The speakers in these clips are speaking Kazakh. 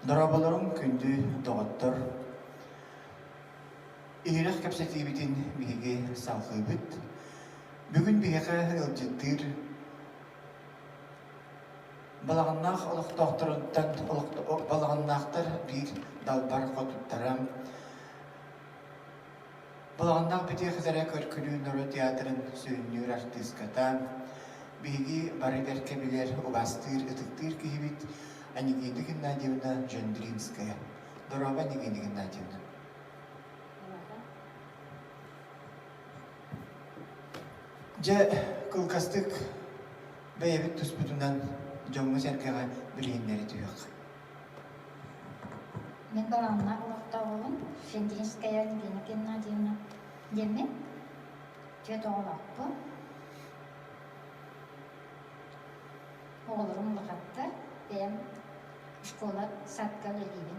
Darabaların kündü dağıttır. Иьирэх кэпсэтии битин биһиги салхыбыт. Бүгүн биһиге ылжыттыр. Балаганнах олохтоохторунтан балаганнахтар бир далбар котуттарам. Балаганнах бити хызара көркүлүү нору театрын сүйүннүр артистката. Биһиги бары беркебилер убастыр, ытыктыр киһибит Анигина Геннадьевна Жендринская. Здорово, Анигина Геннадьевна. Же кылкастык бәйәбит туспутунан жоңғы сәркеға білгенлері түйек. Мен баламна олықта олын, Жендринская Анигина Геннадьевна деме, түйет оғылақпы. Оғылырым ұлғатты, бәйім школа садка лелейін.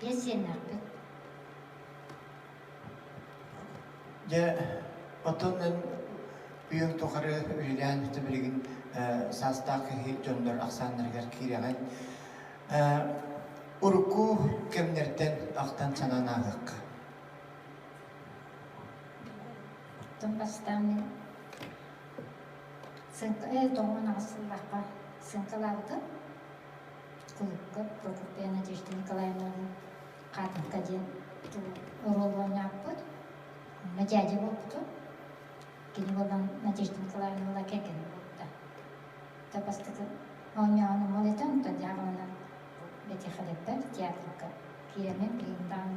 Бесеннақ бет. Же отоннан үйің тоқары үрелен түбілігін састақы жондар ақсанларғар кейреген. Урку кемнерден ақтан санан ағыққа. Тон бастан мен тоғын ағысылаққа сыңқылауды. Құлыққа Прокопия Надежда Николаевнаның қатынға ден ролын аппыд. Дядя болыпты. Кені болған Надежда Николаевна ола кәкені болыпты. Тапастығы оңяғаны молетен, жағынан бәте қадеттер театрға керемен білгіндағын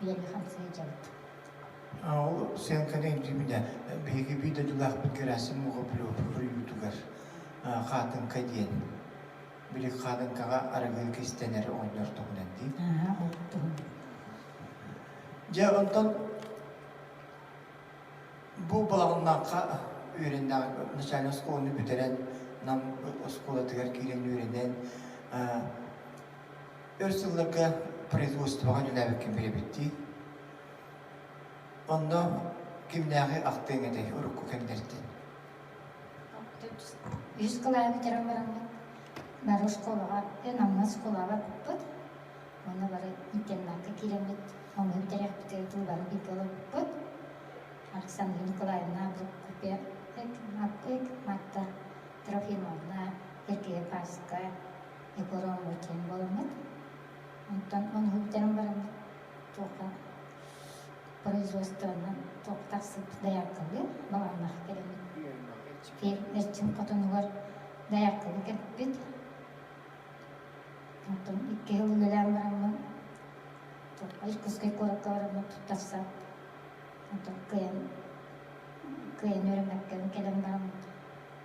үйелі қамсығы жалыпты. Ол сен кәден дейміне бейгі бейді дұлақ біткерәсін мұғы білуітугар қатын кәден. Білік қадын қаға арығы кестенері ойнар тұғынан дейм. Же онтан бұл балағыннаққа үйренді начальный школаны бүтерен, нам школа тігер керен үйренен өрсілігі производствоға жүләбеккен бере бітті. Онда кемнәғі ақтың әді ұрыққы кәмдерден. Жүз қылай бітерен барамын. Бары школаға, намна школаға бұппыд. Оны бары интернатқа керемет. Оны бітерек бітері тұлбары бейкелі бұппыд. Александра Николаевна Прокопия Матта Трофимовна Сергея Паская Егорова өтен болымыд. Онтан оны бітерен барамын. Тоқа производствоны тоқтақсып даяқылы баланнақ керемет. Әрчін қотынығар даяқылы кәппет. Онтан икке ғылылылар барамын. Тоқа иркускай қораққа барамын тұттарса. Онтан күйен өрімәккен келем барамын.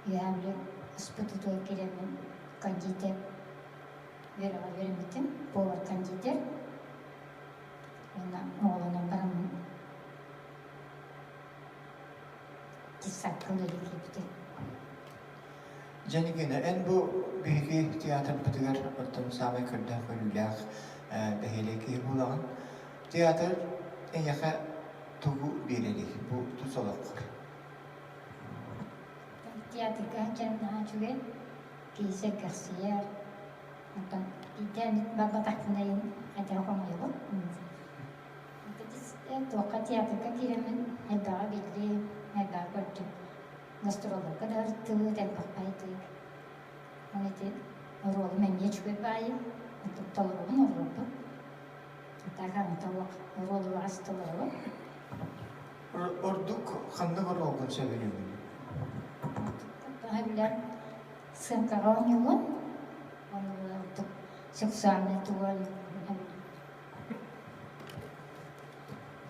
Үйәмлі ұспытыдой керемін кондитер. Вереметін, повар кондитер. Мен оғылынан барамын. Тисаққылы лекепті. Женігені, ән бұл бейгі театр бұтығар ұттың самай көрді көріліғ бәхелеке болаған. Театр әйеға тұғу берелік, бұл тұсалақ қыр. Театрға жәнна жүген кейсе кәрсияр. Кейден бабатақындайын әдір қомай бұл. Тоққа театрға керемін әлбаға белі, әлбаға көрді. Гастролога да тылы бақпайды. Оны де ролы мәне жүге байы, талырығын орылды. Тағаны талық ролы астылығы. Ордук қанды ғыр олғын сөбелемін? Әбілер сыңқаға оңылы, оны ордук сексуальный туғалы.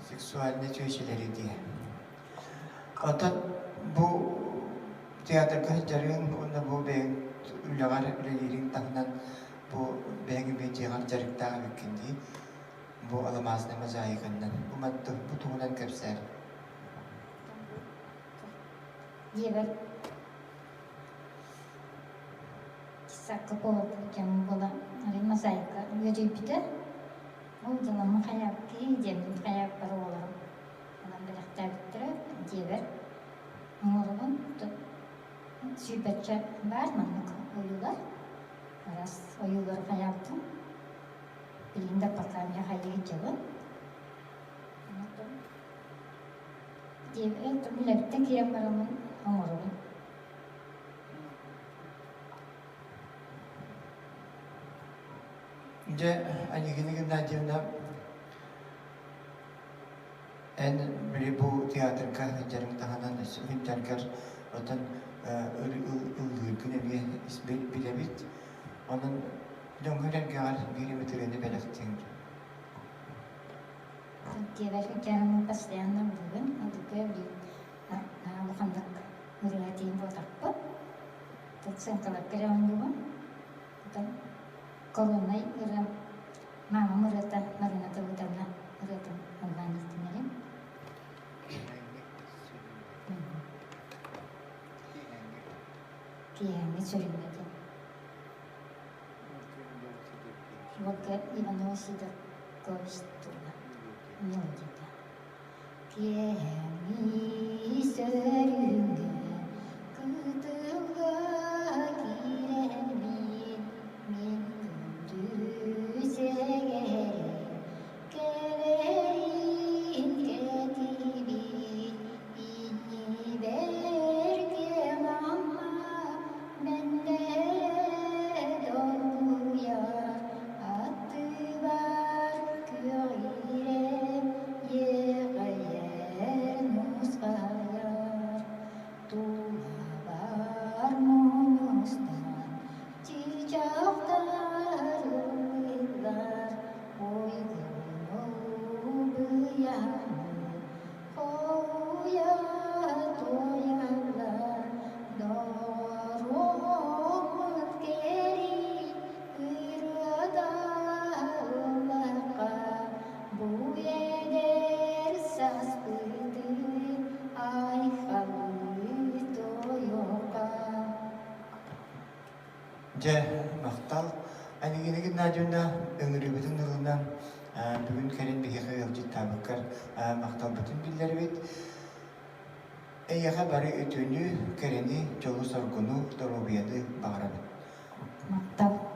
Сексуальный түйшелері де. Отан бұл театрға жарың, оны бұл бәйін үліғар үлелерін тағынан бұл бәйін бәйтеғар жарықтаға беккенде бұл аламазына мазайығынан. Бұл мәтті бұл туғынан кәпсәр. Дебір тисаққы болып өтем бола мазайыққа өдей біді. Ол жылымы қаяпки, демін қаяп бар оларым. Онан біліқті біттірі, дебір. Оңырығын сүйбәтші бар маңық ойлылар. Арас оюлар хаябтым. Билинде пакамя хайы жабы. Это билеттен кирем барамын оңорубун. 이제 아니기는 나지나 эн бу театрга жарым таханан сүм жаргар отан үлгүргүнеге билебит анын жоңгөргөр бириметрени белектин Девушка керамын постоянно бүгүн адыкы мухандак урятин ботакпы тценкалар керамын бүгүн отан коронай ира мама мурата марыната утана урятын онлайн истинерим Киянги сөрүмөдө вот Иванова сидор ковистуна мелодия Киянги сөрүмөдө кытылга киренми мен күндүзеге келерин кетиби ини берге мама 이제 막tal 아니기는 나주나 응으리부터 누르나 бүгүн керен бихе ялжы табыккар мактал бүтүн билдербит эйяха бары өтөнү керени жолу соргуну торобияды багарабыт мактап